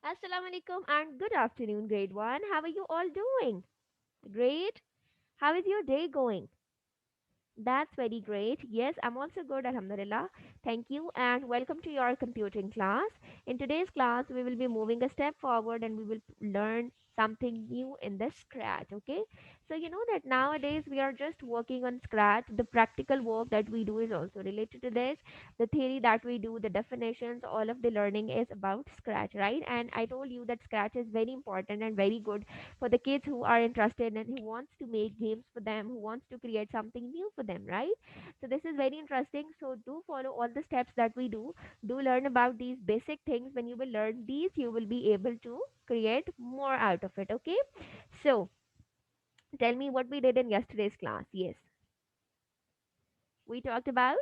Assalamu alaikum and good afternoon, grade 1. How are you all doing? Great. How is your day going? That's very great. Yes, I'm also good, Alhamdulillah. Thank you and welcome to your computing class. In today's class, we will be moving a step forward and we will learn something new in the Scratch. Okay, so you know that nowadays we are just working on Scratch. The practical work that we do is also related to this. The theory that we do, the definitions, all of the learning is about Scratch, right? And I told you that Scratch is very important and very good for the kids who are interested and who wants to make games for them, who wants to create something new for them, right? So this is very interesting. So do follow all the steps that we do. Do learn about these basic things. When you will learn these, you will be able to create more out of it. Okay. So tell me what we did in yesterday's class. Yes, we talked about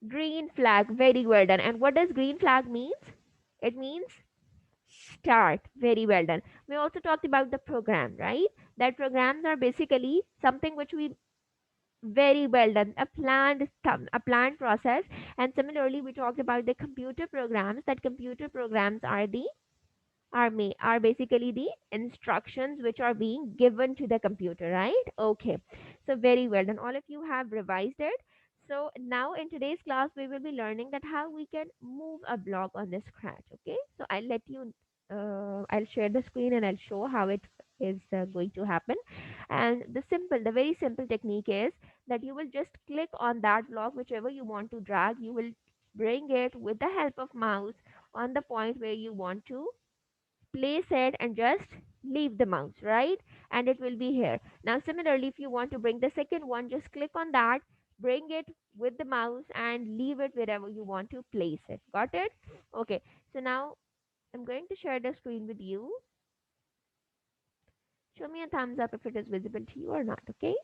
green flag. Very well done. And what does green flag means? It means start. Very well done. We also talked about the program, right? That programs are basically something which we very well done, a planned process. And similarly, we talked about the computer programs. That computer programs are are basically the instructions which are being given to the computer, right? Okay, so very well done. All of you have revised it. So now in today's class, we will be learning that how we can move a block on the Scratch. Okay, so I'll share the screen and I'll show how it is going to happen. And the very simple technique is that you will just click on that block, whichever you want to drag. You will bring it with the help of mouse on the point where you want to place it and just leave the mouse, right? And it will be here. Now similarly, if you want to bring the second one, just click on that, bring it with the mouse and leave it wherever you want to place it. Got it? Okay, so now I'm going to share the screen with you. Show me a thumbs up if it is visible to you or not. Okay,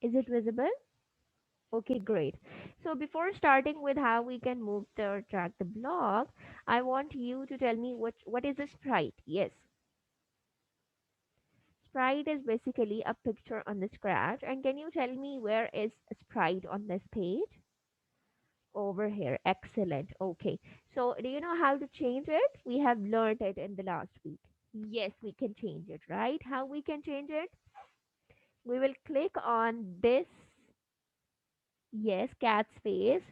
is it visible? Okay, great. So before starting with how we can move the or track the block, I want you to tell me what is a sprite. Yes, sprite is basically a picture on the Scratch. And can you tell me where is a sprite on this page? Over here. Excellent. Okay. So do you know how to change it? We have learned it in the last week. Yes, we can change it, right? How we can change it? We will click on this, yes, cat's face.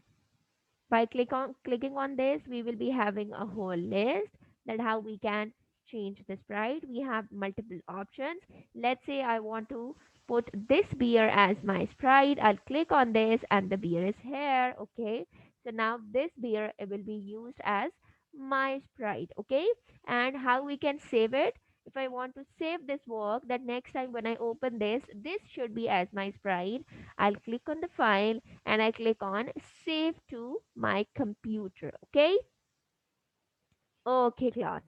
By clicking on this, we will be having a whole list that how we can change the sprite. We have multiple options. Let's say I want to put this beer as my sprite. I'll click on this and the beer is here. Okay. So now this beer will be used as my sprite. Okay. And how we can save it? If I want to save this work, that next time when I open this should be as my sprite. I'll click on the file and I click on save to my computer. Okay. Okay, class.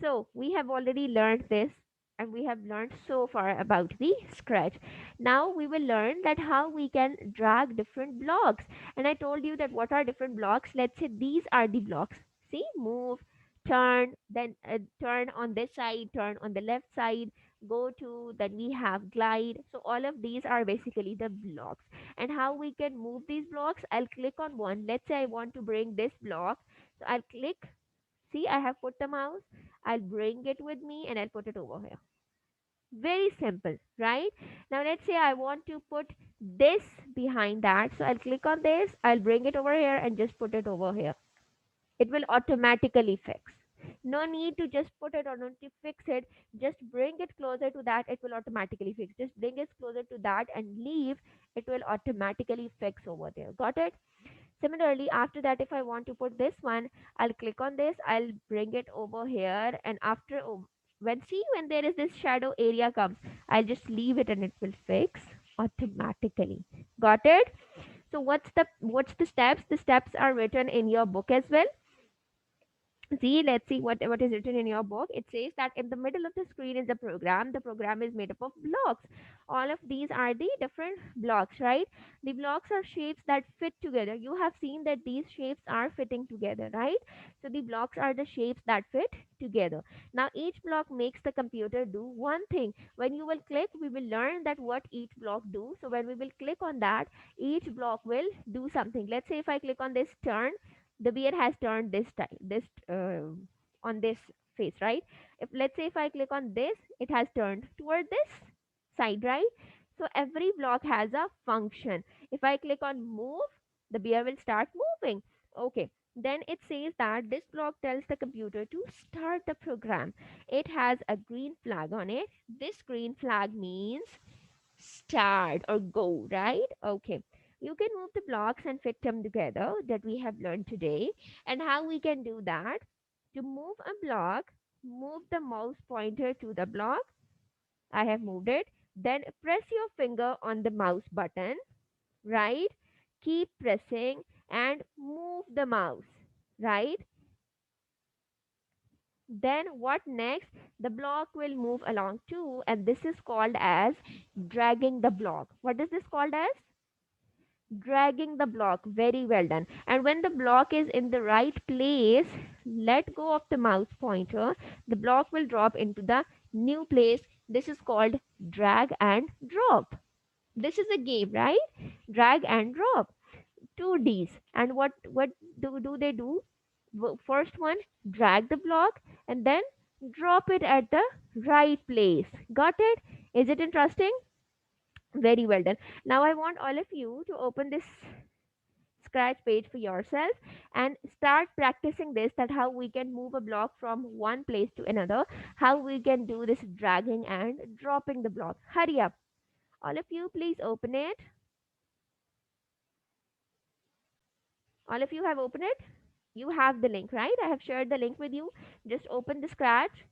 So we have already learned this and we have learned so far about the Scratch. Now we will learn that how we can drag different blocks. And I told you that what are different blocks. Let's say these are the blocks. See, move, turn, then turn on this side, turn on the left side, go to, then we have glide. So all of these are basically the blocks. And how we can move these blocks, I'll click on one. Let's say I want to bring this block. So I'll click. See, I have put the mouse. I'll bring it with me and I'll put it over here. Very simple, right? Now let's say I want to put this behind that. So I'll click on this. I'll bring it over here and just put it over here. It will automatically fix. No need to just put it or not to fix it. Just bring it closer to that. It will automatically fix. Just bring it closer to that and leave. It will automatically fix over there. Got it? Similarly, after that, if I want to put this one, I'll click on this, I'll bring it over here, and when there is this shadow area comes, I'll just leave it and it will fix automatically. Got it? So what's the steps? The steps are written in your book as well. See, let's see what is written in your book. It says that in the middle of the screen is the program. The program is made up of blocks. All of these are the different blocks, right? The blocks are shapes that fit together. You have seen that these shapes are fitting together, right? So the blocks are the shapes that fit together. Now each block makes the computer do one thing. When you will click, we will learn that what each block do. So when we will click on that, each block will do something. Let's say if I click on this turn, the beard has turned this time, this on this face, right? If let's say if I click on this, it has turned toward this side, right? So every block has a function. If I click on move, the bear will start moving. Okay, then it says that this block tells the computer to start the program. It has a green flag on it. This green flag means start or go, right? Okay. You can move the blocks and fit them together that we have learned today. And how we can do that? To move a block, move the mouse pointer to the block. I have moved it. Then press your finger on the mouse button, right? Keep pressing and move the mouse, right? Then what next? The block will move along too, and this is called as dragging the block. What is this called as? Dragging the block. Very well done. And when the block is in the right place, let go of the mouse pointer. The block will drop into the new place. This is called drag and drop. This is a game, right? Drag and drop. Two D's. And what do they do? First one, drag the block and then drop it at the right place. Got it? Is it interesting? Very well done. Now I want all of you to open this scratch page for yourself and start practicing this, that how we can move a block from one place to another, how we can do this dragging and dropping the block. Hurry up. All of you, please open it. All of you have opened it. You have the link, right? I have shared the link with you. Just open the scratch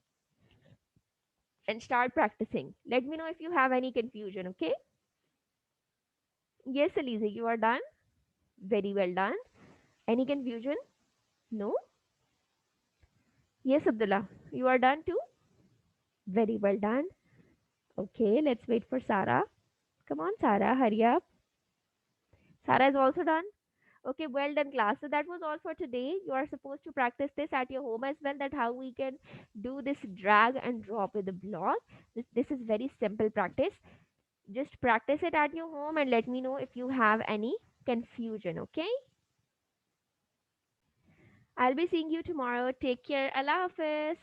and start practicing. Let me know if you have any confusion, okay? Yes, Elise, you are done. Very well done. Any confusion? No? Yes, Abdullah, you are done too. Very well done. Okay, let's wait for Sarah. Come on, Sarah, hurry up. Sarah is also done. Okay, well done, class. So that was all for today. You are supposed to practice this at your home as well. That how we can do this drag and drop with the block. This is very simple practice. Just practice it at your home and let me know if you have any confusion. Okay. I'll be seeing you tomorrow. Take care. Allah Hafiz.